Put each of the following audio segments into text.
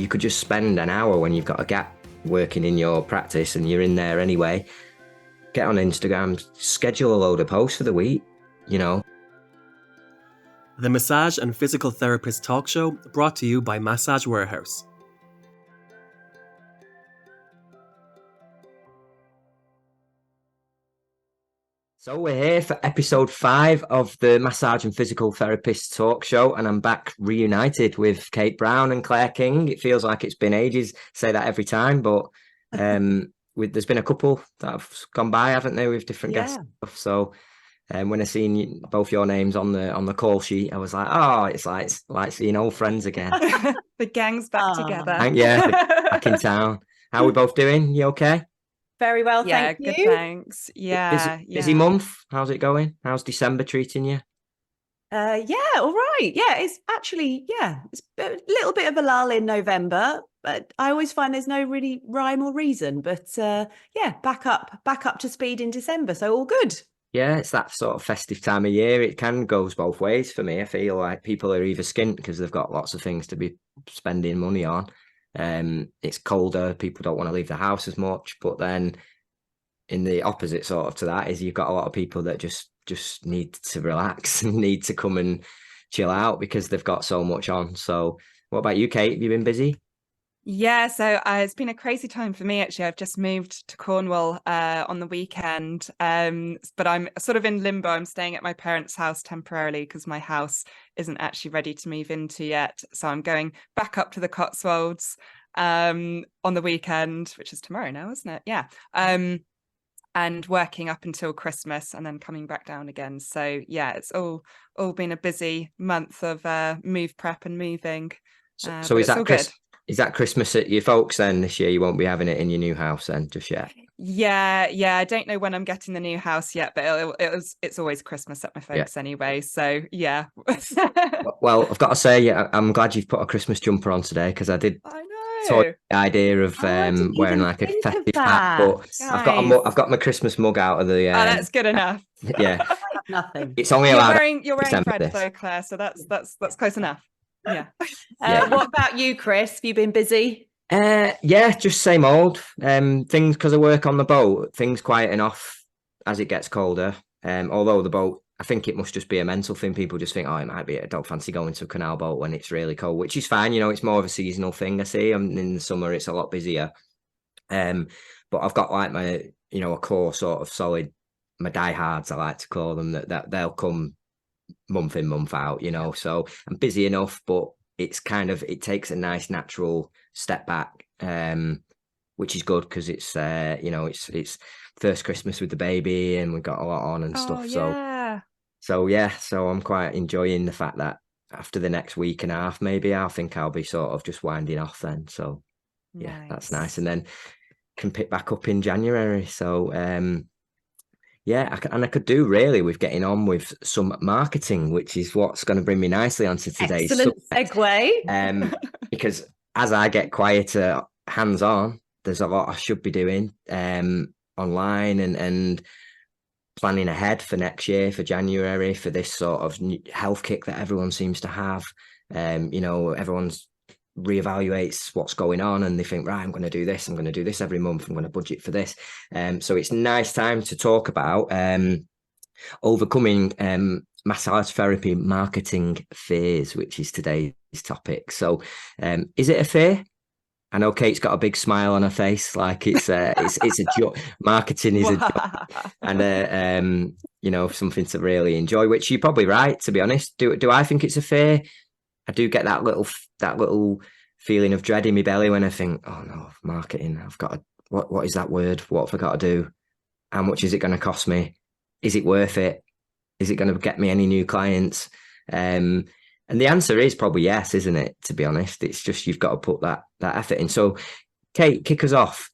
you could just spend an hour when you've got a gap working in your practice and you're in there anyway. Get on Instagram, schedule a load of posts for the week, you know. The Massage and Physical Therapist Talk Show, brought to you by Massage Warehouse. So we're here for episode 5 of the Massage and Physical Therapist Talk Show, and I'm back reunited with Kate Brown and Claire King. It feels like it's been ages, say that every time, but there's been a couple that have gone by, haven't they, with different guests stuff. So when I seen both your names on the call sheet, I was like, oh, it's like seeing old friends again. The gang's back together. Yeah, back in town. How are we both doing? You okay? Very well, thank you. Good, thanks. Busy month. How's it going? How's December treating you? All right. Yeah, it's actually, it's a little bit of a lull in November, but I always find there's no really rhyme or reason. But back up to speed in December. So all good. Yeah, it's that sort of festive time of year. It can goes both ways for me. I feel like people are either skint because they've got lots of things to be spending money on. It's colder, people don't want to leave the house as much, but then in the opposite sort of to that is you've got a lot of people that just need to relax and need to come and chill out because they've got so much on. So what about you, Kate? Have you been busy? Yeah, so it's been a crazy time for me, actually. I've just moved to Cornwall on the weekend, but I'm sort of in limbo. I'm staying at my parents' house temporarily because my house isn't actually ready to move into yet. So I'm going back up to the Cotswolds on the weekend, which is tomorrow now, isn't it? Yeah. And working up until Christmas and then coming back down again. So yeah, it's all been a busy month of move prep and moving. So is that good? Is that Christmas at your folks then this year? You won't be having it in your new house then just yet? Yeah. I don't know when I'm getting the new house yet, but it's always Christmas at my folks anyway. So yeah. Well, I've got to say, I'm glad you've put a Christmas jumper on today because I did. I know. The idea of wearing like a festive hat, but I've got my Christmas mug out of the. That's good enough. Yeah. Nothing. It's only You're allowed. You're wearing red though, Claire. So that's close enough. Yeah. What about you, Chris? Have you been busy? Just same old. Things because I work on the boat. Things quieting off as it gets colder. Although the boat, I think it must just be a mental thing. People just think, oh, it might be. I don't fancy going to a canal boat when it's really cold, which is fine. It's more of a seasonal thing. I see. In the summer, it's a lot busier. But I've got like my, a core sort of solid, my diehards, I like to call them, that they'll come month in, month out, so I'm busy enough, but it's it takes a nice natural step back, which is good because it's it's first Christmas with the baby and we've got a lot on and stuff. So I'm quite enjoying the fact that after the next week and a half, maybe I think I'll be sort of just winding off then. So that's nice. And then can pick back up in January. So I could do really with getting on with some marketing, which is what's going to bring me nicely onto today's segue. Because as I get quieter hands-on, there's a lot I should be doing online and planning ahead for next year, for January, for this sort of health kick that everyone seems to have. Everyone's reevaluates what's going on and they think, right, I'm going to do this every month, I'm going to budget for this, so it's a nice time to talk about overcoming massage therapy marketing fears, which is today's topic. So is it a fear? I know Kate's got a big smile on her face, like it's a joy. Marketing is a joy and something to really enjoy, which you're probably right, to be honest. Do I think it's a fear? I do get that little feeling of dread in my belly when I think, oh no, marketing, I've got to, what is that word? What have I got to do? How much is it going to cost me? Is it worth it? Is it going to get me any new clients? And the answer is probably yes, isn't it? To be honest, it's just, you've got to put that effort in. So Kate, kick us off.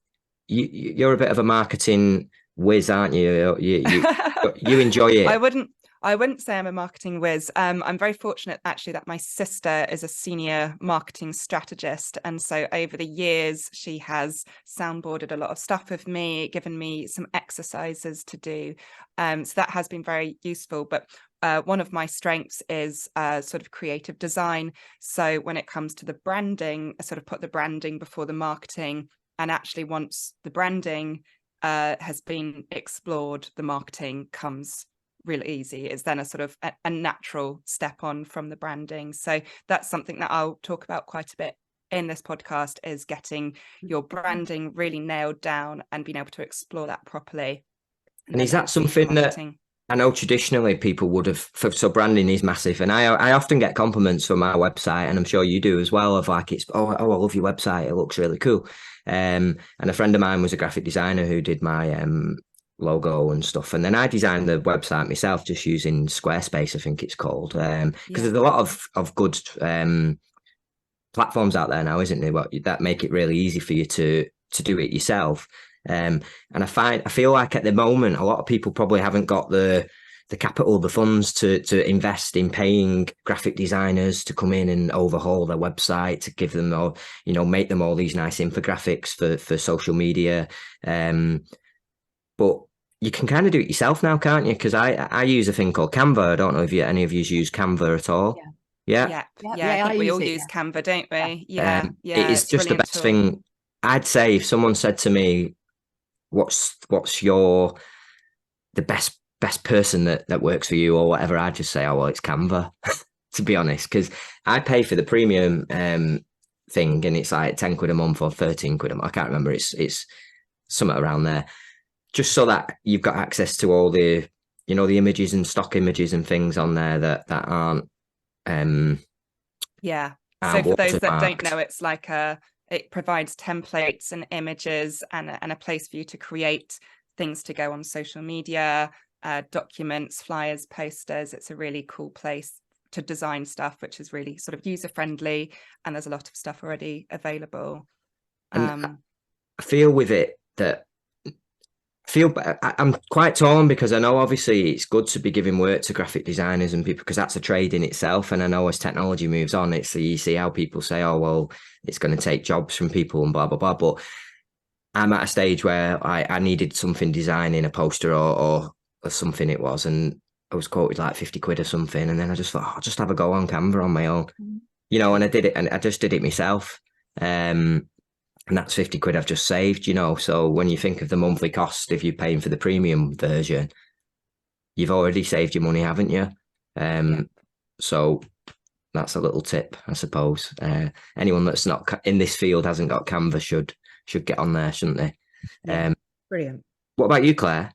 You're a bit of a marketing whiz, aren't you? You enjoy it. I wouldn't say I'm a marketing whiz. I'm very fortunate actually that my sister is a senior marketing strategist. And so over the years, she has soundboarded a lot of stuff with me, given me some exercises to do. So that has been very useful. But one of my strengths is sort of creative design. So when it comes to the branding, I sort of put the branding before the marketing. And actually, once the branding has been explored, the marketing comes really easy. It's then a sort of a natural step on from the branding. So that's something that I'll talk about quite a bit in this podcast, is getting your branding really nailed down and being able to explore that properly. And is that something that I know traditionally people would have, so branding is massive. And I often get compliments from our website, and I'm sure you do as well, of like, I love your website. It looks really cool. And a friend of mine was a graphic designer who did my logo and stuff. And then I designed the website myself just using Squarespace, I think it's called. Because there's a lot of good platforms out there now, isn't there? That make it really easy for you to do it yourself. And I feel like at the moment, a lot of people probably haven't got the capital, the funds to invest in paying graphic designers to come in and overhaul their website, to give them all, make them all these nice infographics for social media. But you can kind of do it yourself now, can't you? Because I use a thing called Canva. I don't know if any of you use Canva at all. Yeah. I think we all use Canva, don't we? Yeah. It is just the best thing. I'd say if someone said to me, what's the best person that works for you or whatever, I'd just say, oh, well, it's Canva, to be honest, because I pay for the premium thing, and it's like 10 quid a month or 13 quid a month. I can't remember. It's somewhere around there, just so that you've got access to all the, the images and stock images and things on there that aren't. So for those that don't know, it's like it provides templates and images and a place for you to create things to go on social media, documents, flyers, posters. It's a really cool place to design stuff, which is really sort of user friendly, and there's a lot of stuff already available. I feel with it that I'm quite torn, because I know obviously it's good to be giving work to graphic designers and people, because that's a trade in itself. And I know as technology moves on, you see how people say, oh, well, it's going to take jobs from people and blah, blah, blah. But I'm at a stage where I needed something designing, a poster or something it was, and I was quoted like 50 quid or something. And then I just thought, I'll just have a go on Canva on my own, and I did it, and I just did it myself. And that's 50 quid I've just saved, So when you think of the monthly cost, if you're paying for the premium version, you've already saved your money, haven't you? So that's a little tip, I suppose. Anyone that's not in this field, hasn't got Canva, should get on there, shouldn't they? Brilliant. What about you, Claire?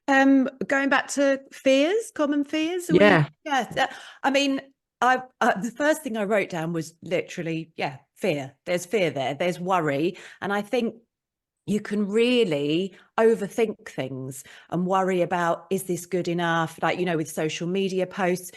Going back to common fears. I mean, the first thing I wrote down was literally, fear. There's fear there. There's worry. And I think you can really overthink things and worry about, is this good enough? Like, with social media posts,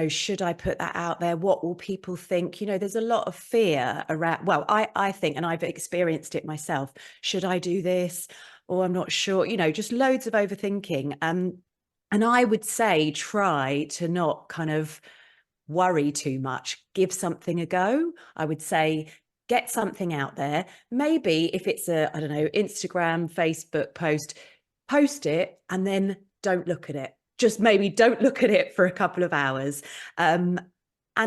should I put that out there? What will people think? There's a lot of fear around. Well, I think, and I've experienced it myself. Should I do this? Or I'm not sure, just loads of overthinking. And I would say, try to not kind of worry too much. Give something a go. I would say, get something out there. Maybe if it's Instagram, Facebook post it, and then don't look at it. Just maybe don't look at it for a couple of hours, and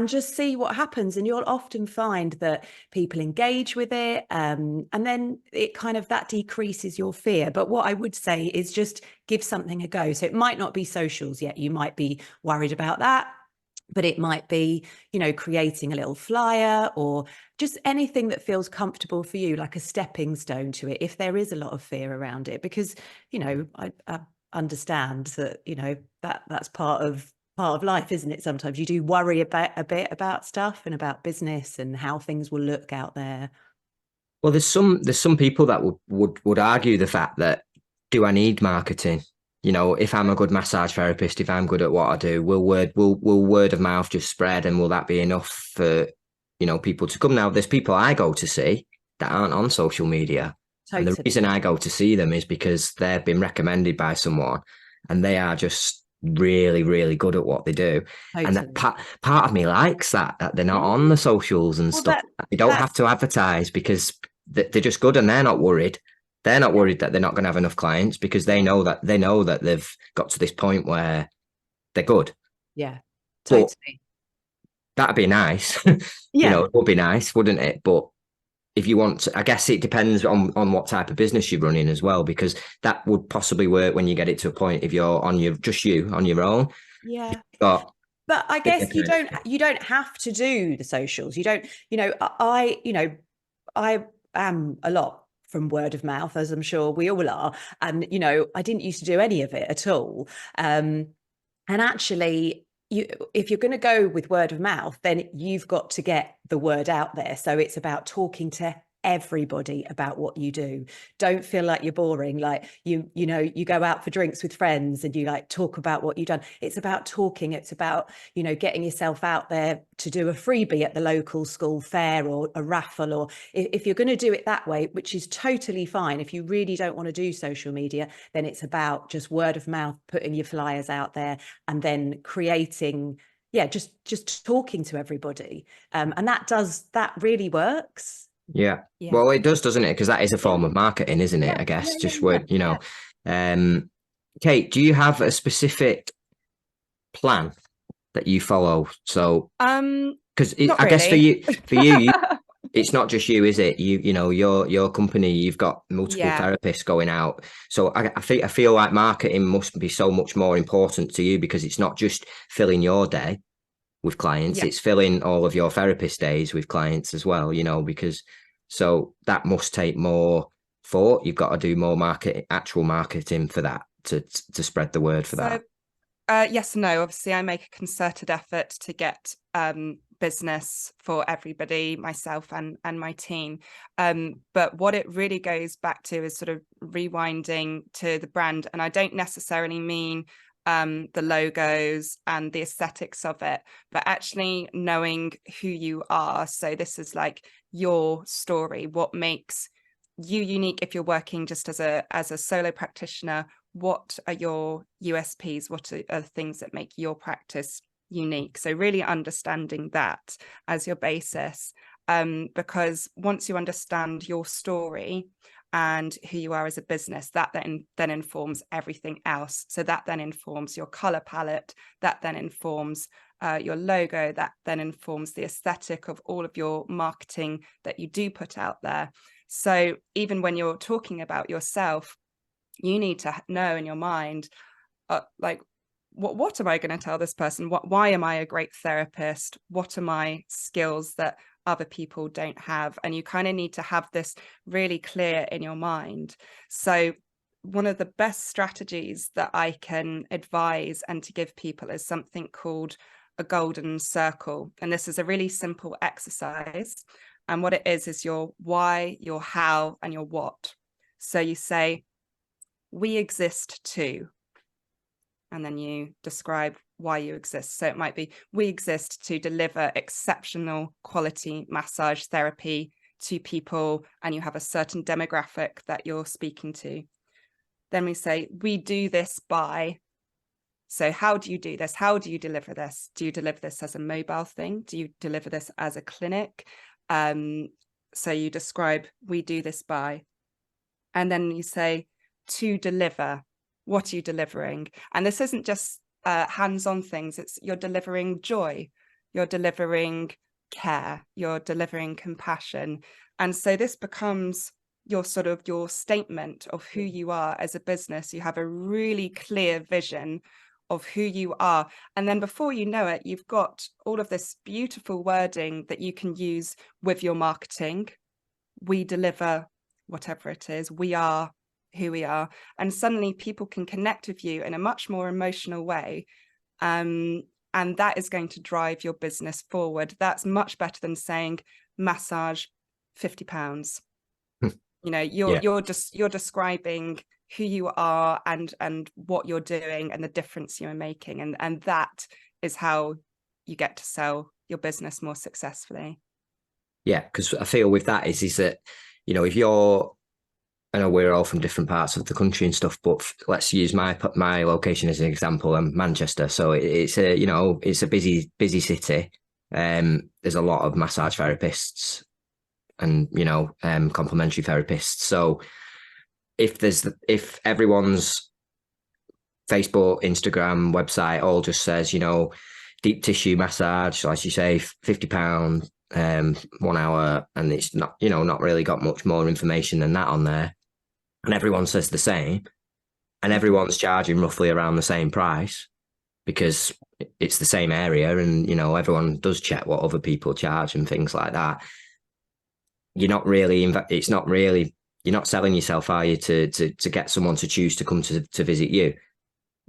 just see what happens. And you'll often find that people engage with it, and then it kind of, that decreases your fear. But what I would say is just give something a go. So it might not be socials yet. You might be worried about that. But it might be, creating a little flyer, or just anything that feels comfortable for you, like a stepping stone to it, if there is a lot of fear around it. Because, I understand that, that's part of life, isn't it? Sometimes you do worry a bit about stuff and about business and how things will look out there. Well, there's some people that would argue the fact that, do I need marketing? If I'm a good massage therapist, if I'm good at what I do, will word of mouth just spread, and will that be enough for, people to come? Now, there's people I go to see that aren't on social media. Totally. And the reason I go to see them is because they've been recommended by someone, and they are just really, really good at what they do. And Totally. that part of me likes that they're not on the socials and Well, stuff. They don't have to advertise because they're just good, and they're not worried. They're not worried that they're not going to have enough clients, because they know that they've got to this point where they're good. Yeah, But totally. that'd be nice. Yeah. It would be nice, wouldn't it? But if you want to, I guess it depends on what type of business you're running as well, because that would possibly work when you get it to a point if you're on your own. Yeah. Got But I guess you don't have to do the socials. You don't, I am a lot from word of mouth, as I'm sure we all are. And, I didn't used to do any of it at all. And actually, if you're going to go with word of mouth, then you've got to get the word out there. So it's about talking to everybody about what you do. Don't feel like you're boring, like you go out for drinks with friends and you like talk about what you've done. It's about talking. It's about getting yourself out there to do a freebie at the local school fair or a raffle, or if you're going to do it that way, which is totally fine. If you really don't want to do social media, then it's about just word of mouth, putting your flyers out there, and then creating just talking to everybody, and that really works. Yeah. Yeah. Well, it does, doesn't it? Because that is a form of marketing, isn't it? I guess just word, Kate, do you have a specific plan that you follow? So, because I guess for you, it's not just you, is it? Your company, you've got multiple therapists going out. So I feel like marketing must be so much more important to you, because it's not just filling your day with clients, it's filling all of your therapist days with clients as well, because so that must take more thought. You've got to do more actual marketing for that, to spread the word for that. Yes and no. Obviously, I make a concerted effort to get business for everybody, myself and my team. But what it really goes back to is sort of rewinding to the brand. And I don't necessarily mean the logos and the aesthetics of it, but actually knowing who you are. So this is like your story, what makes you unique. If you're working just as a solo practitioner, what are your USPs? What are the things that make your practice unique? So really understanding that as your basis, because once you understand your story and who you are as a business, that then informs everything else. So that then informs your color palette, that then informs your logo, that then informs the aesthetic of all of your marketing that you do put out there. So even when you're talking about yourself, you need to know in your mind, like, what am I going to tell this person? Why am I a great therapist? What are my skills that other people don't have? And you kind of need to have this really clear in your mind. So one of the best strategies that I can advise and to give people is something called a golden circle. And this is a really simple exercise. And what it is your why, your how, and your what. So you say, we exist to, and then you describe why you exist. So it might be, we exist to deliver exceptional quality massage therapy to people, and you have a certain demographic that you're speaking to. Then we say, we do this by. So how do you do this? How do you deliver this? Do you deliver this as a mobile thing? Do you deliver this as a clinic? So you describe, we do this by. And then you say, to deliver, what are you delivering? And this isn't just hands-on things. It's you're delivering joy, you're delivering care, you're delivering compassion. And so this becomes your statement of who you are as a business. You have a really clear vision of who you are. And then before you know it, you've got all of this beautiful wording that you can use with your marketing. We deliver whatever it is, we are who we are, and suddenly people can connect with you in a much more emotional way, and that is going to drive your business forward. That's much better than saying massage £50. You're describing who you are and what you're doing and the difference you're making, and that is how you get to sell your business more successfully. Yeah, because I feel with that is that if you're I know we're all from different parts of the country and stuff, but let's use my location as an example. I'm Manchester, so it's a it's a busy city. There's a lot of massage therapists and complementary therapists. So if everyone's Facebook, Instagram, website all just says deep tissue massage, so as you say, £50, 1 hour, and it's not not really got much more information than that on there, and everyone says the same, and everyone's charging roughly around the same price because it's the same area, and everyone does check what other people charge and things like that. You're not really you're not selling yourself, are you, to get someone to choose to come to visit you.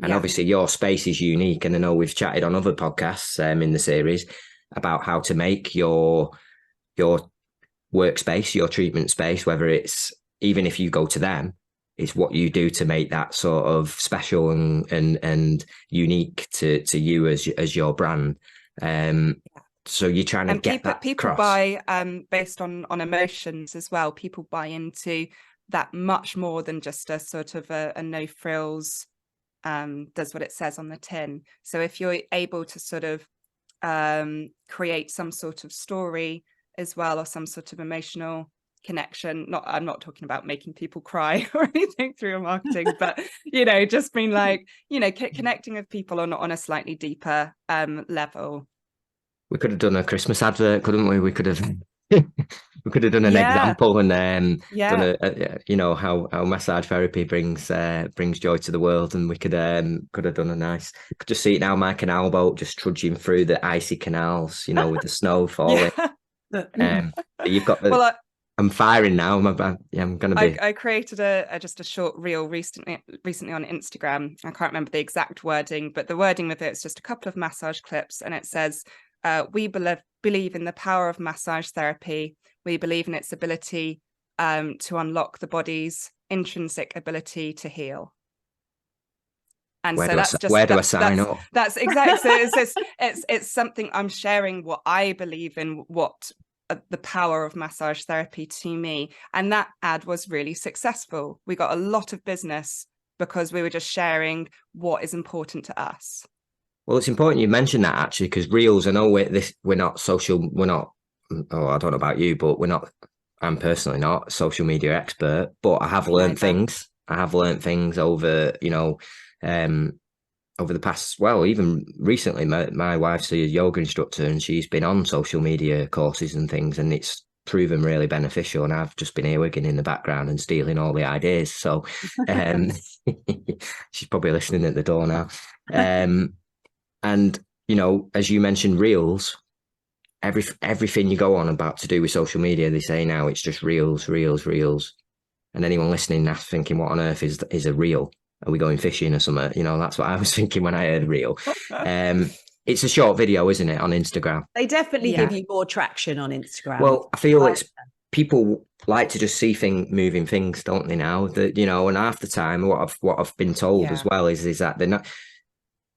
And obviously your space is unique, and I know we've chatted on other podcasts in the series about how to make your workspace, your treatment space, whether it's, even if you go to them, it's what you do to make that sort of special and unique to you as your brand. So you're trying to get that people across. Buy based on emotions as well. People buy into that much more than just a sort of a no frills, does what it says on the tin. So if you're able to sort of create some sort of story as well, or some sort of emotional connection, I'm not talking about making people cry or anything through your marketing, but just being like connecting with people on a slightly deeper level. We could have done a Christmas advert, couldn't we? We could have we could have done an example and done how massage therapy brings joy to the world, and we could have done a nice. Could just see it now, my canal boat just trudging through the icy canals, with the snow falling. You've got the. I'm firing now. I'm gonna be. I created just a short reel recently on Instagram. I can't remember the exact wording, but the wording with it's just a couple of massage clips, and it says, "We believe in the power of massage therapy. We believe in its ability to unlock the body's intrinsic ability to heal." And where so do I sign up? That's exactly. So it's something I'm sharing what I believe in, what the power of massage therapy to me. And that ad was really successful. We got a lot of business because we were just sharing what is important to us. Well, it's important you mentioned that, actually, because reels, I know we're not social, I don't know about you, but I'm personally not a social media expert, but I have learned things. I have learned things over, over the past, even recently, my wife's a yoga instructor, and she's been on social media courses and things, and it's proven really beneficial. And I've just been earwigging in the background and stealing all the ideas. So she's probably listening at the door now. And, as you mentioned, reels, everything you go on about to do with social media, they say now it's just reels. And anyone listening that's thinking, what on earth is a reel? Are we going fishing or something? That's what I was thinking when I heard reel. It's a short video, isn't it, on Instagram? They definitely give you more traction on Instagram. Well, I feel it's people like to just see moving things, don't they now? That and half the time what I've been told as well is that they're not.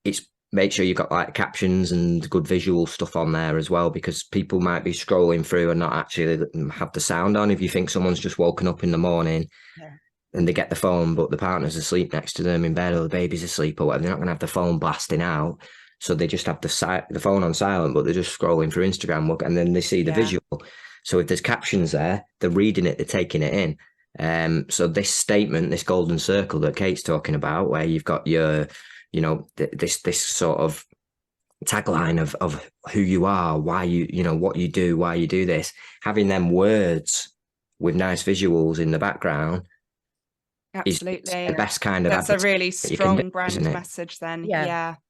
It's make sure you've got like captions and good visual stuff on there as well, because people might be scrolling through and not actually have the sound on. If you think someone's just woken up in the morning and they get the phone, but the partner's asleep next to them in bed, or the baby's asleep or whatever, they're not going to have the phone blasting out. So they just have the phone on silent, but they're just scrolling through Instagram, and then they see the visual. So if there's captions there, they're reading it, they're taking it in. So this statement, this golden circle that Kate's talking about, where you've got your this sort of tagline of who you are, why what you do, why you do this, having them words with nice visuals in the background. Absolutely, the best kind of. That's a really strong brand message. Then,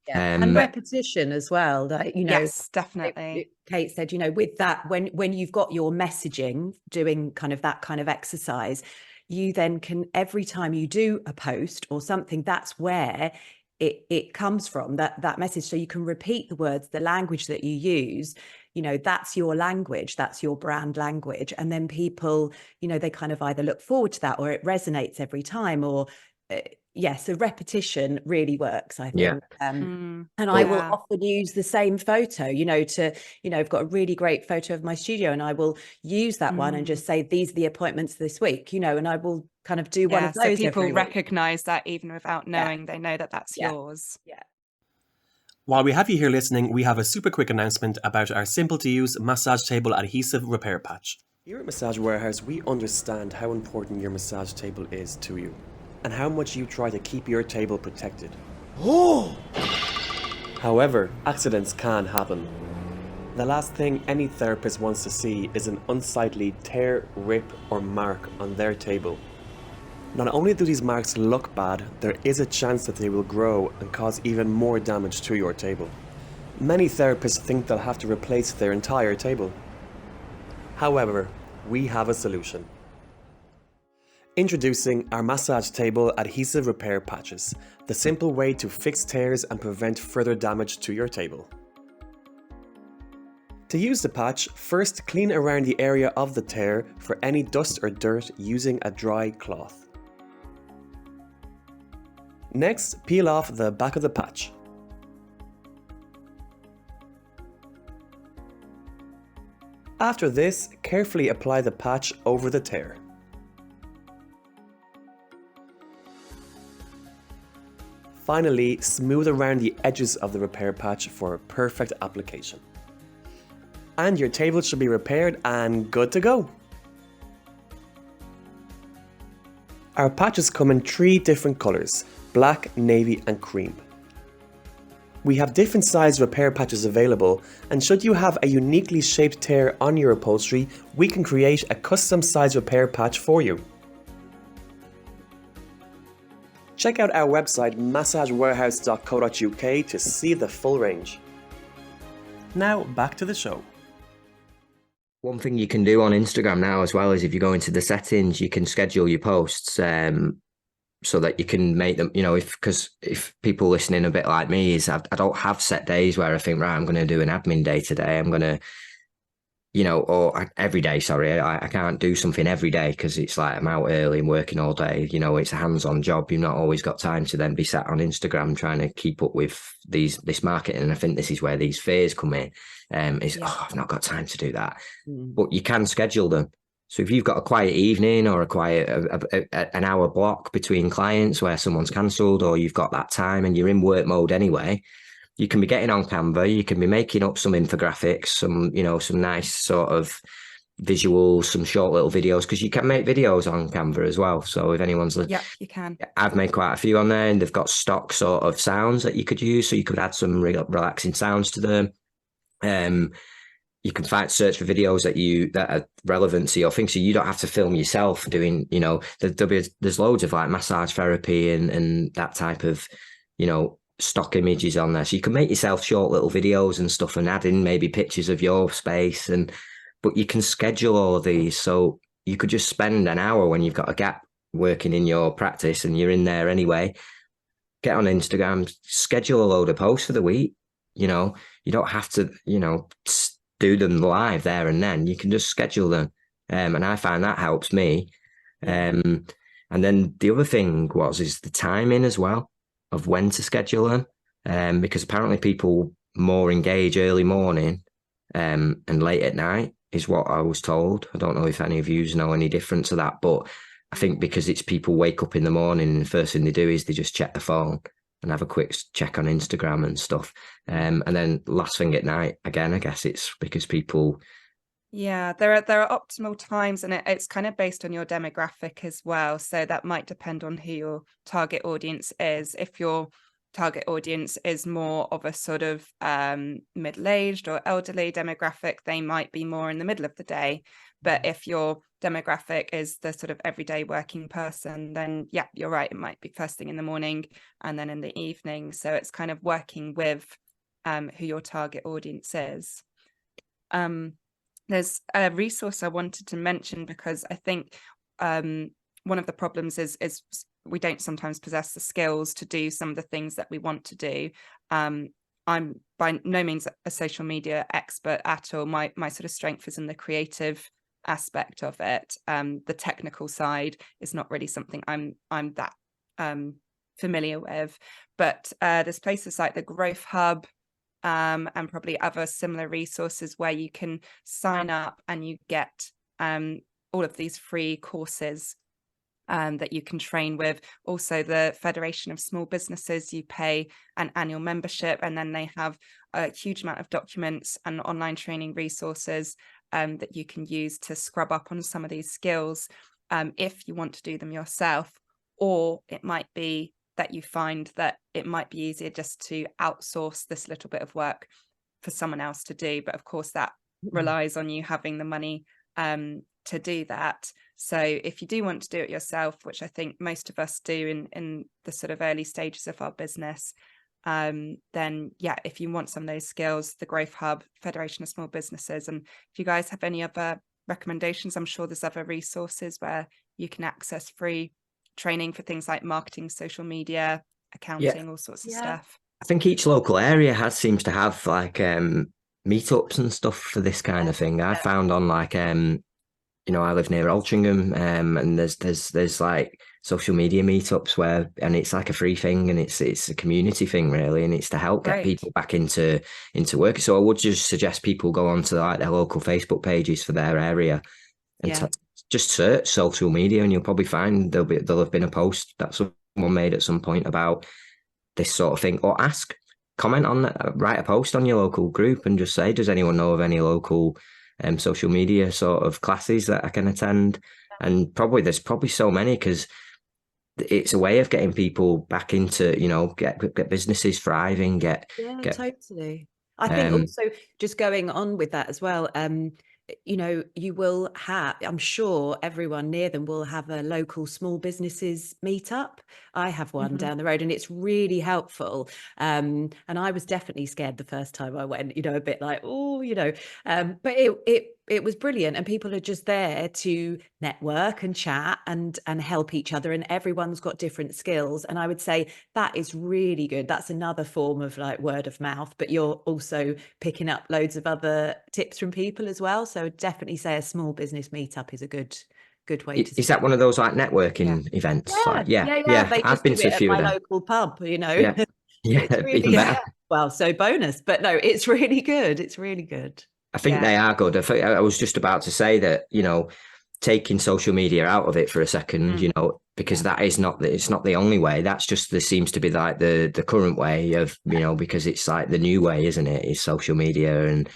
and repetition as well. That yes, definitely. Kate said, with that, when you've got your messaging, doing kind of that kind of exercise, you then can, every time you do a post or something, that's where it comes from, that message. So you can repeat the words, the language that you use, that's your language, that's your brand language. And then people, they kind of either look forward to that, or it resonates every time, or so repetition really works, I Yeah. think. And Well, I will yeah. often use the same photo, I've got a really great photo of my studio, and I will use that one and just say, these are the appointments this week, and I will kind of do one of So those people every week. recognize that even without knowing, they know that that's yours. Yeah. While we have you here listening, we have a super quick announcement about our simple to use massage table adhesive repair patch. Here at Massage Warehouse, we understand how important your massage table is to you and how much you try to keep your table protected. However, accidents can happen. The last thing any therapist wants to see is an unsightly tear, rip, or mark on their table. Not only do these marks look bad, there is a chance that they will grow and cause even more damage to your table. Many therapists think they'll have to replace their entire table. However, we have a solution. Introducing our massage table adhesive repair patches, the simple way to fix tears and prevent further damage to your table. To use the patch, first clean around the area of the tear for any dust or dirt using a dry cloth. Next, peel off the back of the patch. After this, carefully apply the patch over the tear. Finally, smooth around the edges of the repair patch for a perfect application. And your table should be repaired and good to go. Our patches come in 3 different colours: black, navy and cream. We have different size repair patches available, and should you have a uniquely shaped tear on your upholstery, we can create a custom size repair patch for you. Check out our website massagewarehouse.co.uk to see the full range. Now back to the show. One thing you can do on Instagram now as well is if you go into the settings, you can schedule your posts so that you can make them, because if people listening a bit like me is I don't have set days where I think, right, I'm going to do an admin day today. I'm going to, or every day, sorry, I can't do something every day because it's like I'm out early and working all day. It's a hands-on job. You've not always got time to then be sat on Instagram trying to keep up with this marketing. And I think this is where these fears come in. I've not got time to do that. But you can schedule them. So if you've got a quiet evening or an hour block between clients where someone's cancelled, or you've got that time and you're in work mode anyway, you can be getting on Canva, you can be making up some infographics, some nice sort of visuals, some short little videos, because you can make videos on Canva as well. So if anyone's you can. I've made quite a few on there, and they've got stock sort of sounds that you could use, so you could add some relaxing sounds to them. You can search for videos that are relevant to your thing, so you don't have to film yourself doing, there's loads of like massage therapy and that type of, stock images on there. So you can make yourself short little videos and stuff and add in maybe pictures of your space, but you can schedule all of these. So you could just spend an hour when you've got a gap working in your practice and you're in there anyway, get on Instagram, schedule a load of posts for the week. You don't have to, do them live there and then. You can just schedule them. And I find that helps me. And then the other thing is the timing as well of when to schedule them. Because apparently people more engage early morning and late at night is what I was told. I don't know if any of you know any different to that, but I think because it's people wake up in the morning and the first thing they do is they just check the phone and have a quick check on Instagram and stuff. And then last thing at night, again, I guess it's because people... Yeah, there are optimal times, and it's kind of based on your demographic as well. So that might depend on who your target audience is. If your target audience is more of a sort of middle-aged or elderly demographic, they might be more in the middle of the day. But if your demographic is the sort of everyday working person, then yeah, you're right, it might be first thing in the morning and then in the evening. So it's kind of working with who your target audience is. There's a resource I wanted to mention because I think one of the problems is we don't sometimes possess the skills to do some of the things that we want to do. I'm by no means a social media expert at all. My sort of strength is in the creative aspect of it. The technical side is not really something I'm that familiar with. But there's places like the Growth Hub, and probably other similar resources where you can sign up and you get all of these free courses that you can train with. Also, the Federation of Small Businesses, you pay an annual membership, and then they have a huge amount of documents and online training resources that you can use to scrub up on some of these skills if you want to do them yourself. Or it might be that you find that it might be easier just to outsource this little bit of work for someone else to do. But of course, that relies on you having the money to do that. So if you do want to do it yourself, which I think most of us do in the sort of early stages of our business, then yeah, if you want some of those skills, the Growth Hub, Federation of Small Businesses. And if you guys have any other recommendations, I'm sure there's other resources where you can access free training for things like marketing, social media, accounting, all sorts of stuff. I think each local area seems to have like meetups and stuff for this kind of thing. I found on like you know, I live near Altrincham, and there's like social media meetups and it's like a free thing, and it's a community thing really, and it's to help get people back into work. So I would just suggest people go onto like their local Facebook pages for their area and just search social media, and you'll probably find there'll have been a post that someone made at some point about this sort of thing, or comment on that, write a post on your local group and just say, does anyone know of any local social media sort of classes that I can attend? And there's probably so many, because it's a way of getting people back into, you know, get businesses thriving, totally. I think also just going on with that as well, you know, you will have, I'm sure everyone near them will have a local small businesses meetup. I have one down the road, and it's really helpful. And I was definitely scared the first time I went, you know, a bit like, oh, you know, but it was brilliant, and people are just there to network and chat and help each other, and everyone's got different skills. And I would say that is really good. That's another form of like word of mouth, but you're also picking up loads of other tips from people as well. So I'd definitely say a small business meetup is a good way to. Is that one of those like networking events? They I've been to a few at of my them. local pub, you know. It's really, even better. Well, so bonus, but no, it's really good. It's really good. I think they are good. I was just about to say that, you know, taking social media out of it for a second, you know, because it's not the only way. That's just, there seems to be like the current way of, you know, because it's like the new way, isn't it? Is social media and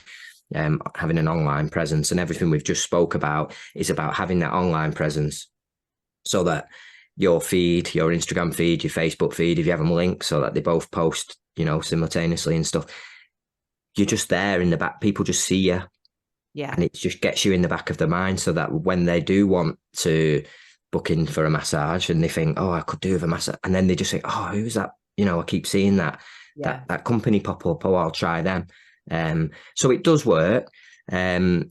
having an online presence, and everything we've just spoke about is about having that online presence, so that your feed, your Instagram feed, your Facebook feed, if you have them linked so that they both post, you know, simultaneously and stuff, you're just there in the back. People just see you. And it just gets you in the back of their mind, so that when they do want to book in for a massage and they think, oh, I could do with a massage, and then they just say, oh, who's that? You know, I keep seeing that company pop up. Oh, I'll try them. So it does work. And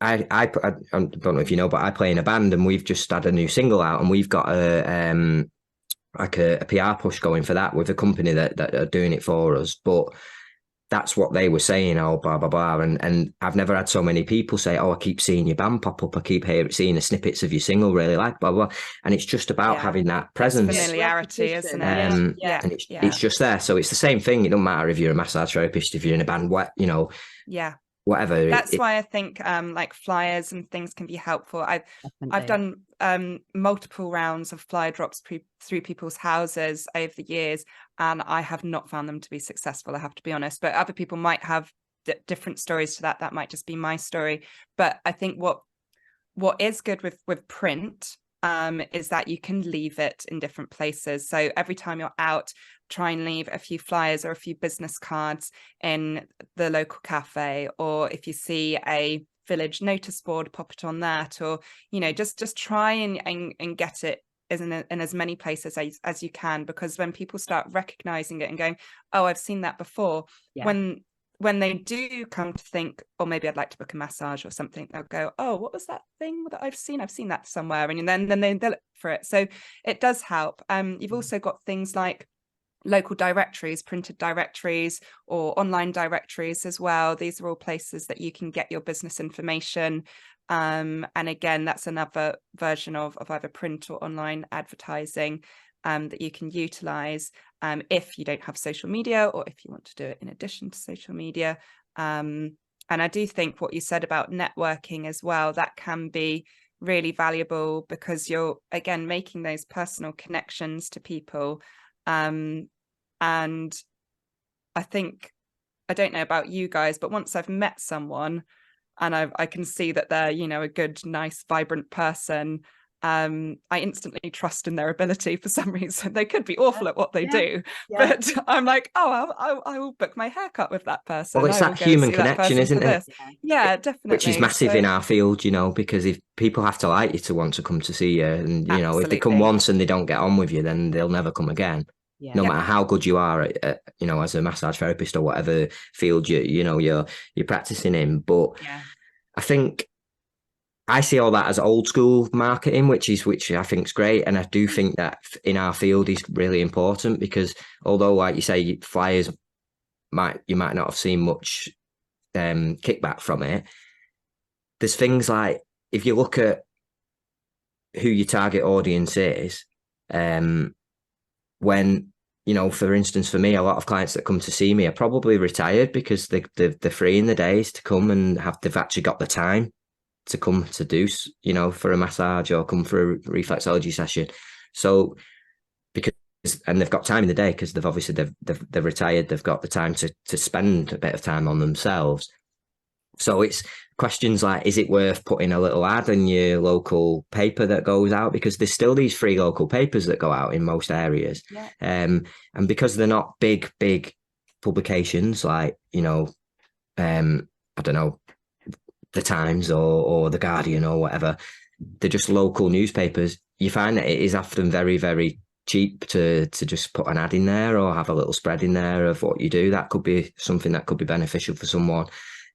I don't know if you know, but I play in a band, and we've just had a new single out, and we've got a PR push going for that with a company that are doing it for us. But that's what they were saying, oh, blah, blah, blah. And I've never had so many people say, oh, I keep seeing your band pop up. I keep seeing the snippets of your single, really like, blah, blah. And it's just about having that presence. It's familiarity, isn't it? And it's just there. So it's the same thing. It doesn't matter if you're a massage therapist, if you're in a band, you know, whatever. That's why I think like flyers and things can be helpful. I've done multiple rounds of flyer drops through people's houses over the years, and I have not found them to be successful, I have to be honest. But other people might have different stories to that. That might just be my story. But I think what is good with print is that you can leave it in different places. So every time you're out, try and leave a few flyers or a few business cards in the local cafe, or if you see a village notice board, pop it on that, or, you know, just try and get it in as many places as you can, because when people start recognizing it and going, oh, I've seen that before, when they do come to think, oh, maybe I'd like to book a massage or something, they'll go, oh, what was that thing that I've seen that somewhere, and then they look for it. So it does help. You've also got things like local directories, printed directories, or online directories as well. These are all places that you can get your business information. And again, that's another version of either print or online advertising. that you can utilize if you don't have social media, or if you want to do it in addition to social media. And I do think what you said about networking as well, that can be really valuable, because you're, again, making those personal connections to people. And I think, I don't know about you guys, but once I've met someone and I can see that they're, you know, a good, nice, vibrant person, I instantly trust in their ability for some reason. They could be awful at what they do, but I'm like, oh, I will book my haircut with that person. Well, it's I will that go and human see that connection, person for isn't it? this. Yeah, definitely. Which is massive in our field, you know, because if people have to like you to want to come to see you, and, you know, if they come once and they don't get on with you, then they'll never come again. No matter how good you are at, you know, as a massage therapist or whatever field you're practicing in. But I think I see all that as old school marketing, which I think is great. And I do think that in our field is really important, because although, like you say, flyers you might not have seen much kickback from it, there's things like, if you look at who your target audience is, when, you know, for instance, for me, a lot of clients that come to see me are probably retired, because they're free in the days to come and they've actually got the time to come to do, you know, for a massage or come for a reflexology session. So and they've got time in the day, because they're retired, they've got the time to spend a bit of time on themselves. So it's questions like, is it worth putting a little ad in your local paper that goes out? Because there's still these free local papers that go out in most areas. And because they're not big publications like, you know, I don't know, the Times or the Guardian or whatever, they're just local newspapers. You find that it is often very, very cheap to just put an ad in there or have a little spread in there of what you do. That could be something that could be beneficial for someone.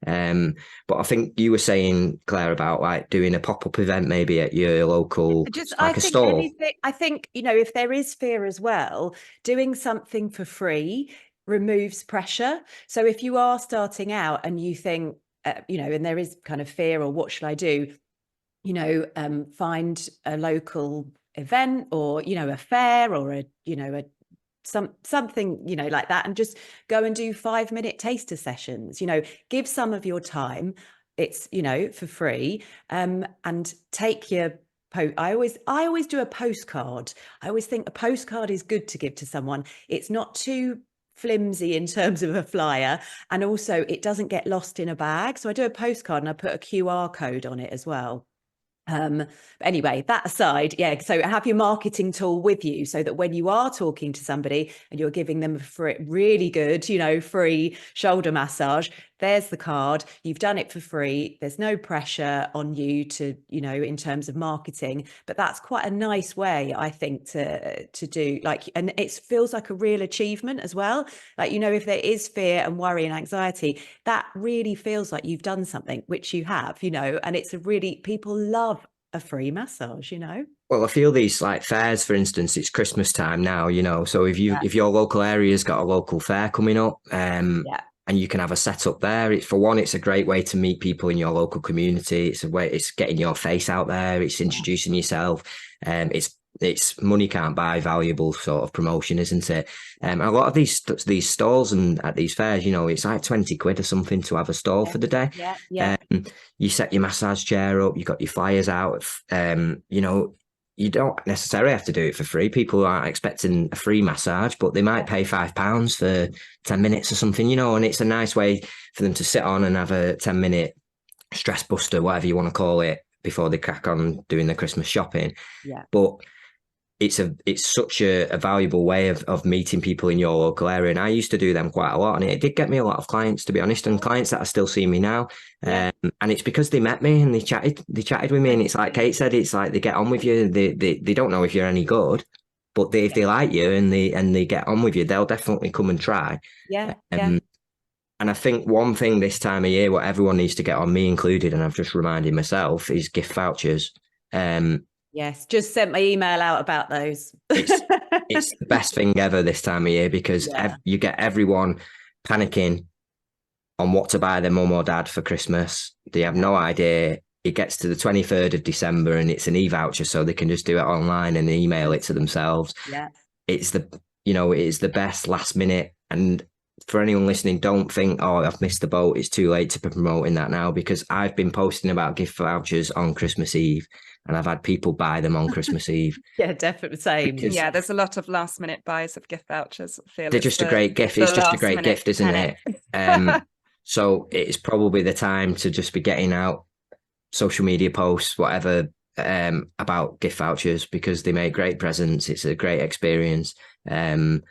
But I think you were saying, Claire, about like doing a pop-up event maybe at your local, like a stall. I think, you know, if there is fear as well, doing something for free removes pressure. So if you are starting out and you think, you know, and there is kind of fear, or what should I do? You know, find a local event, or, you know, a fair, or a, you know, something, you know, like that, and just go and do 5-minute taster sessions. You know, give some of your time. It's, you know, for free, and take your I always do a postcard. I always think a postcard is good to give to someone. It's not too flimsy in terms of a flyer, and also it doesn't get lost in a bag. So I do a postcard and I put a QR code on it as well. Anyway, that aside, so have your marketing tool with you, so that when you are talking to somebody and you're giving them a really good, you know, free shoulder massage, there's the card, you've done it for free, there's no pressure on you to, you know, in terms of marketing. But that's quite a nice way, I think, to do, like, and it feels like a real achievement as well. Like, you know, if there is fear and worry and anxiety, that really feels like you've done something, which you have, you know, and it's people love a free massage, you know. Well, I feel these like fairs, for instance, it's Christmas time now, you know, so if your local area's got a local fair coming up, and you can have a setup there, it's a great way to meet people in your local community. It's getting your face out there, it's introducing yourself, it's money can't buy valuable sort of promotion, isn't it? A lot of these stalls and at these fairs, you know, it's like 20 quid or something to have a stall for the day. You set your massage chair up, you got your flyers out, you know, you don't necessarily have to do it for free. People aren't expecting a free massage, but they might pay £5 for 10 minutes or something, you know, and it's a nice way for them to sit on and have a 10-minute stress buster, whatever you want to call it, before they crack on doing their Christmas shopping. But it's such a valuable way of meeting people in your local area. And I used to do them quite a lot, and it did get me a lot of clients, to be honest, and clients that are still seeing me now. And it's because they met me and they chatted with me. And it's like Kate said, it's like they get on with you. They don't know if you're any good, but if they like you and they get on with you, they'll definitely come and try. And I think one thing this time of year, what everyone needs to get on, me included, and I've just reminded myself, is gift vouchers. Yes, just sent my email out about those. It's the best thing ever this time of year, because you get everyone panicking on what to buy their mum or dad for Christmas. They have no idea it gets to the 23rd of December and it's an e-voucher, so they can just do it online and email it to themselves. Yeah. It's the, it is the best last minute. And for anyone listening, don't think, oh, I've missed the boat, it's too late to be promoting that now, because I've been posting about gift vouchers on Christmas Eve and I've had people buy them on Christmas Eve. Yeah, definitely same. Because Yeah, there's a lot of last minute buys of gift vouchers. I feel they're it's just a the- great gift. the It's just a last great minute gift, isn't penny. it? So it's probably the time to just be getting out social media posts, whatever, about gift vouchers, because they make great presents. It's a great experience. Make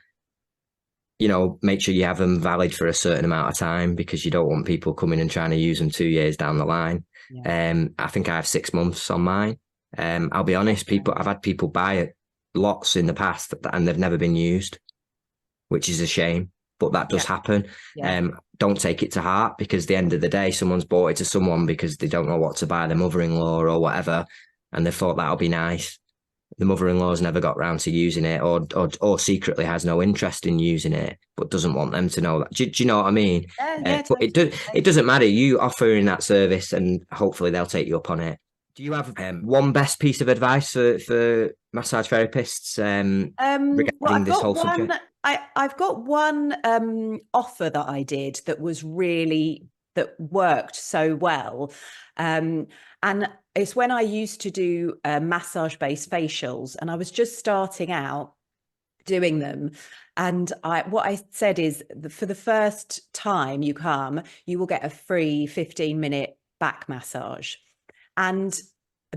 sure you have them valid for a certain amount of time, because you don't want people coming and trying to use them 2 years down the line. Yeah. I think I have 6 months on mine. I'll be honest, I've had people buy it lots in the past and they've never been used, which is a shame, but that does happen. Yeah. Don't take it to heart, because at the end of the day, someone's bought it to someone because they don't know what to buy their mother-in-law or whatever, and they thought that'll be nice. The mother-in-law's never got round to using it, or secretly has no interest in using it, but doesn't want them to know that. Do you know what I mean? Yeah, But it doesn't matter. You offering that service, and hopefully they'll take you up on it. Do you have one best piece of advice for massage therapists regarding this whole subject? I've got one offer that I did that worked so well. And it's when I used to do massage-based facials, and I was just starting out doing them. And what I said is, for the first time you come, you will get a free 15-minute back massage. And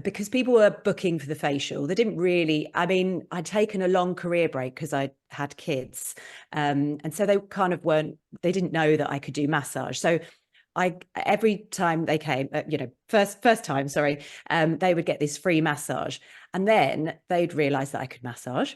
because people were booking for the facial, they didn't really, I'd taken a long career break because I had kids. And so they kind of they didn't know that I could do massage. So every time they came, first time, sorry, they would get this free massage, and then they'd realize that I could massage.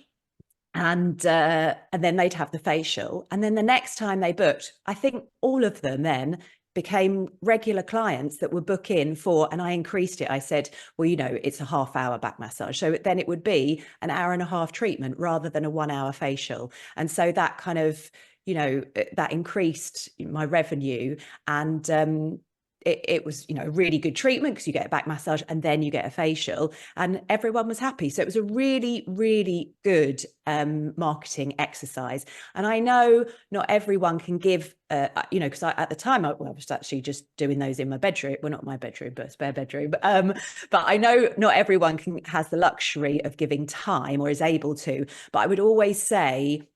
And then they'd have the facial. And then the next time they booked, I think all of them then became regular clients that would book in for, and I increased it. I said, well, it's a half-hour back massage. So then it would be an hour and a half treatment rather than a 1 hour facial. And so that kind of, that increased my revenue. And it was, a really good treatment, because you get a back massage and then you get a facial, and everyone was happy. So it was a really, really good marketing exercise. And I know not everyone can give, because at the time I was actually just doing those in my bedroom. Well, not my bedroom, but a spare bedroom. But I know not everyone has the luxury of giving time or is able to. But I would always say,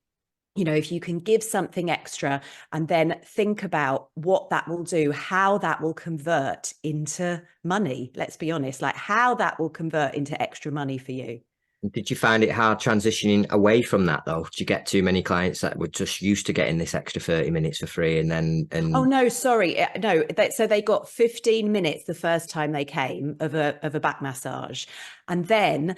if you can give something extra and then think about what that will do, how that will convert into money, let's be honest, like how that will convert into extra money for you. Did you find it hard transitioning away from that, though? Did you get too many clients that were just used to getting this extra 30 minutes for free Oh, no, sorry. No, so they got 15 minutes the first time they came of a back massage. And then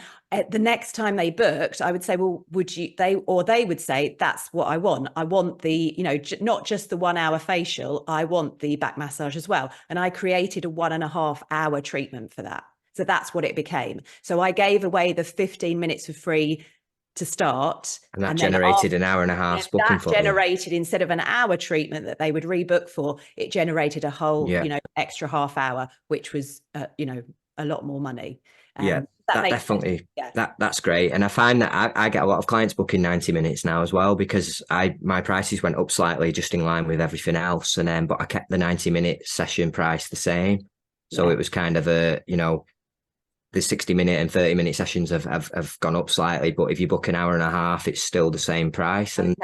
the next time they booked, I would say, well, they would say, that's what I want. I want the, not just the 1 hour facial, I want the back massage as well. And I created a 1.5 hour treatment for that. So that's what it became. So I gave away the 15 minutes for free to start. And that generated an hour and a half booking for them. Generated, instead of an hour treatment that they would rebook for, it generated a whole, extra half hour, which was, a lot more money. That definitely, that's great. And I find that I get a lot of clients booking 90 minutes now as well, because my prices went up slightly just in line with everything else. And but I kept the 90-minute session price the same. So it was kind of the 60-minute and 30-minute sessions have gone up slightly, but if you book an hour and a half, it's still the same price. And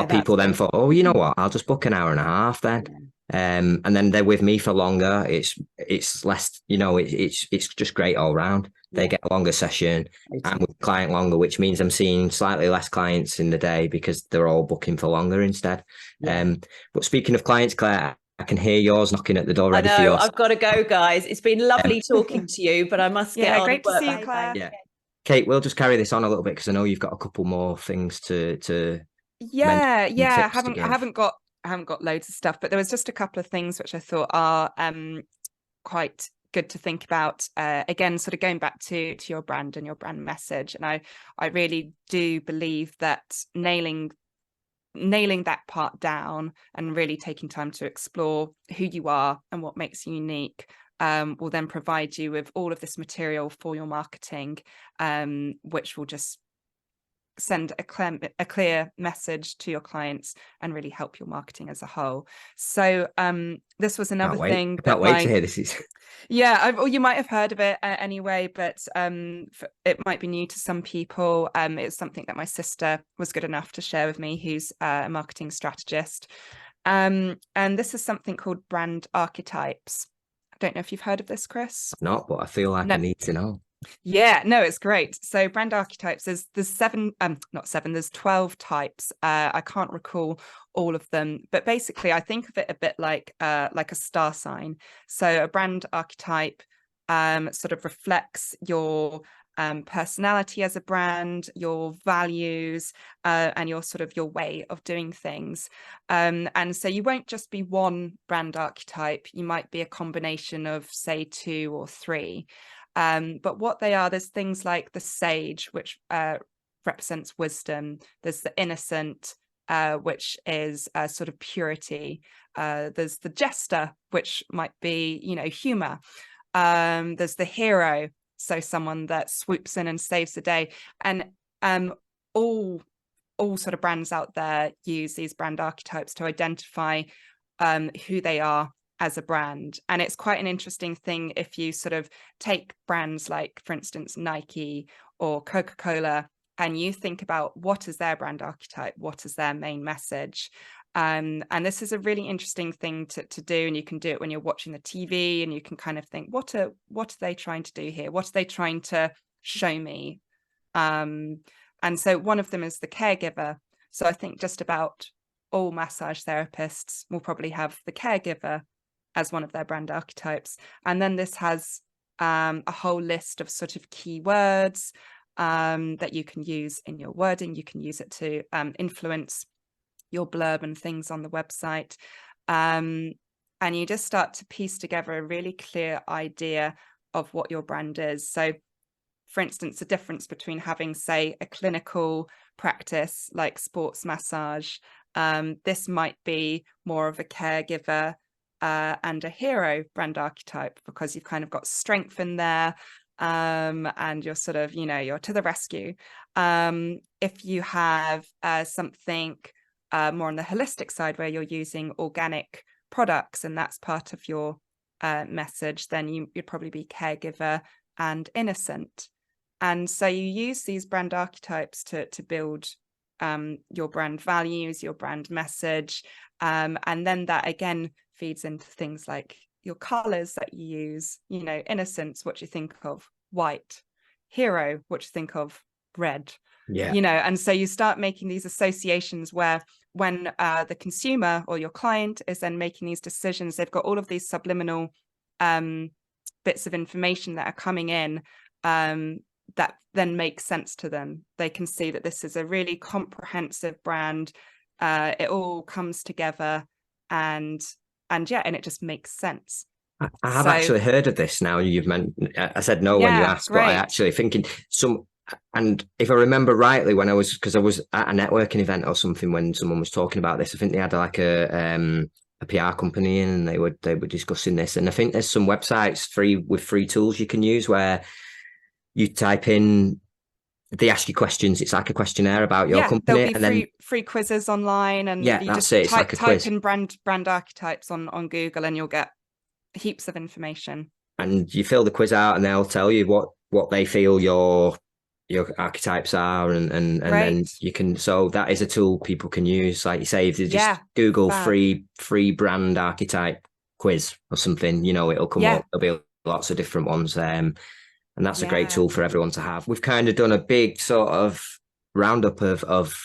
people then thought, oh, you know what, I'll just book an hour and a half then. And then they're with me for longer. It's less, it's just great all round. They get a longer session. I'm with the client longer, which means I'm seeing slightly less clients in the day because they're all booking for longer instead. But speaking of clients, Claire, I can hear yours knocking at the door ready for yours. I've got to go, guys. It's been lovely talking to you, but I must get on. Great to see you, Claire. Yeah. Kate, we'll just carry this on a little bit, because I know you've got a couple more things to I haven't got loads of stuff, but there was just a couple of things which I thought are quite good to think about. Again, sort of going back to your brand and your brand message. And I really do believe that nailing that part down and really taking time to explore who you are and what makes you unique will then provide you with all of this material for your marketing, which will just send a clear message to your clients and really help your marketing as a whole. So this was another thing that can't wait to hear this is. Yeah, or you might have heard of it anyway, but it might be new to some people. It's something that my sister was good enough to share with me, who's a marketing strategist. And this is something called brand archetypes. I don't know if you've heard of this, Chris. Not, but I feel like I need to know. Yeah, no, it's great. So brand archetypes, there's not seven, there's 12 types. I can't recall all of them, but basically I think of it a bit like a star sign. So a brand archetype sort of reflects your personality as a brand, your values, and your sort of your way of doing things. And so you won't just be one brand archetype, you might be a combination of, say, 2 or 3. But what they are, there's things like the sage, which represents wisdom. There's the innocent, which is sort of purity. There's the jester, which might be, humor. There's the hero, so someone that swoops in and saves the day. And all sort of brands out there use these brand archetypes to identify who they are as a brand. And it's quite an interesting thing if you sort of take brands like, for instance, Nike or Coca-Cola, and you think about what is their brand archetype, what is their main message. And this is a really interesting thing to do, and you can do it when you're watching the TV, and you can kind of think, what are they trying to do here? What are they trying to show me? And so one of them is the caregiver. So I think just about all massage therapists will probably have the caregiver as one of their brand archetypes. And then this has a whole list of sort of keywords that you can use in your wording. You can use it to influence your blurb and things on the website. And you just start to piece together a really clear idea of what your brand is. So, for instance, the difference between having, say, a clinical practice like sports massage, this might be more of a caregiver and a hero brand archetype, because you've kind of got strength in there, and you're sort of, you're to the rescue. If you have something more on the holistic side, where you're using organic products and that's part of your message, then you'd probably be caregiver and innocent. And so you use these brand archetypes to build your brand values, your brand message, and then that again feeds into things like your colors that you use. Innocence, what you think of white; hero, what you think of red. And so you start making these associations where when the consumer or your client is then making these decisions, they've got all of these subliminal bits of information that are coming in that then make sense to them. They can see that this is a really comprehensive brand. It all comes together, and it just makes sense. I have actually heard of this now. You've mentioned, I said no when you asked, great. But I actually thinking and if I remember rightly, because I was at a networking event or something when someone was talking about this, I think they had like a PR company in, and they were discussing this. And I think there's some websites with free tools you can use where you type in, they ask you questions. It's like a questionnaire about your company, and then free quizzes online, and you just type in brand archetypes on Google, and you'll get heaps of information. And you fill the quiz out, and they'll tell you what they feel your archetypes are, and then you can. So that is a tool people can use. Like you say, if you just Google free brand archetype quiz or something, it'll come up. There'll be lots of different ones. And that's a great tool for everyone to have. We've kind of done a big sort of roundup of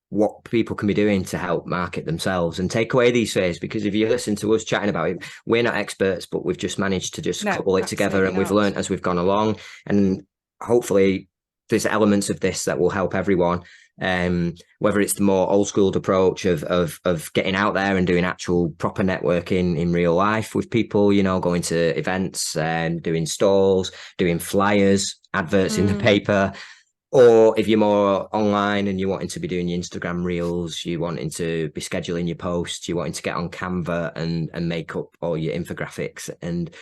what people can be doing to help market themselves and take away these fears. Because if you listen to us chatting about it, we're not experts, but we've just managed to just couple it together, and we've learned as we've gone along. And hopefully there's elements of this that will help everyone. Whether it's the more old school approach of getting out there and doing actual proper networking in real life with people, going to events, doing stalls, doing flyers, adverts in the paper, Or if you're more online and you're wanting to be doing your Instagram reels, you're wanting to be scheduling your posts, you're wanting to get on Canva and make up all your infographics and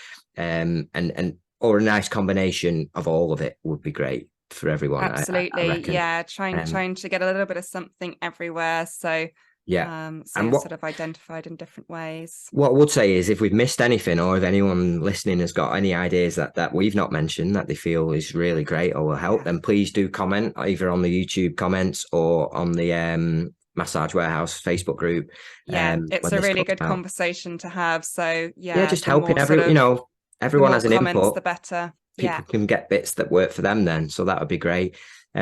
or a nice combination of all of it would be great for everyone. Absolutely. I reckon. Yeah. Trying to get a little bit of something everywhere. So Yeah. so you're sort of identified in different ways. What I would say is if we've missed anything or if anyone listening has got any ideas that we've not mentioned that they feel is really great or will help, then please do comment either on the YouTube comments or on the Massage Warehouse Facebook group. Yeah, it's a really good out. conversation to have. So yeah, just helping everyone has an input. The better. People can get bits that work for them then. So that would be great.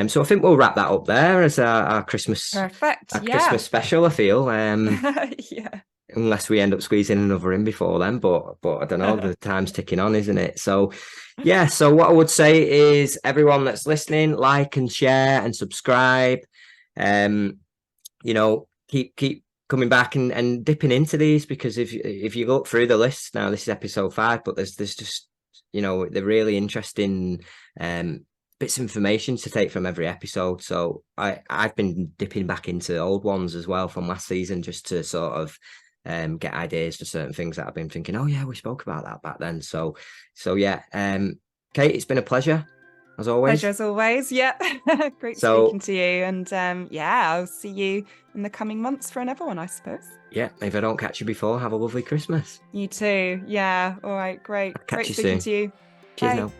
So I think we'll wrap that up there as our Christmas Christmas special, I feel. Yeah. Unless we end up squeezing another in before then, but I don't know, the time's ticking on, isn't it? So yeah, so what I would say is everyone that's listening, like and share and subscribe. Keep coming back and dipping into these, because if you look through the list now, this is episode 5, but there's just they're really interesting bits of information to take from every episode. So I've been dipping back into old ones as well from last season, just to sort of get ideas for certain things that I've been thinking, oh yeah, we spoke about that back then. So yeah, Kate, it's been a pleasure as always. Pleasure as always. Yeah. Great speaking to you. And I'll see you in the coming months for another one, I suppose. Yeah, if I don't catch you before, have a lovely Christmas. You too. Yeah. All right. Great. Catch great you speaking soon. to you. Cheers Bye. now.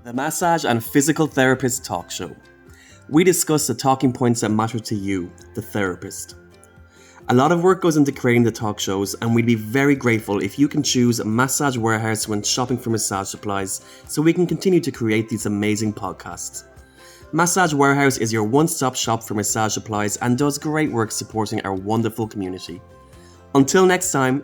The Massage and Physical Therapist Talk Show. We discuss the talking points that matter to you, the therapist. A lot of work goes into creating the talk shows, and we'd be very grateful if you can choose Massage Warehouse when shopping for massage supplies, so we can continue to create these amazing podcasts. Massage Warehouse is your one-stop shop for massage supplies and does great work supporting our wonderful community. Until next time,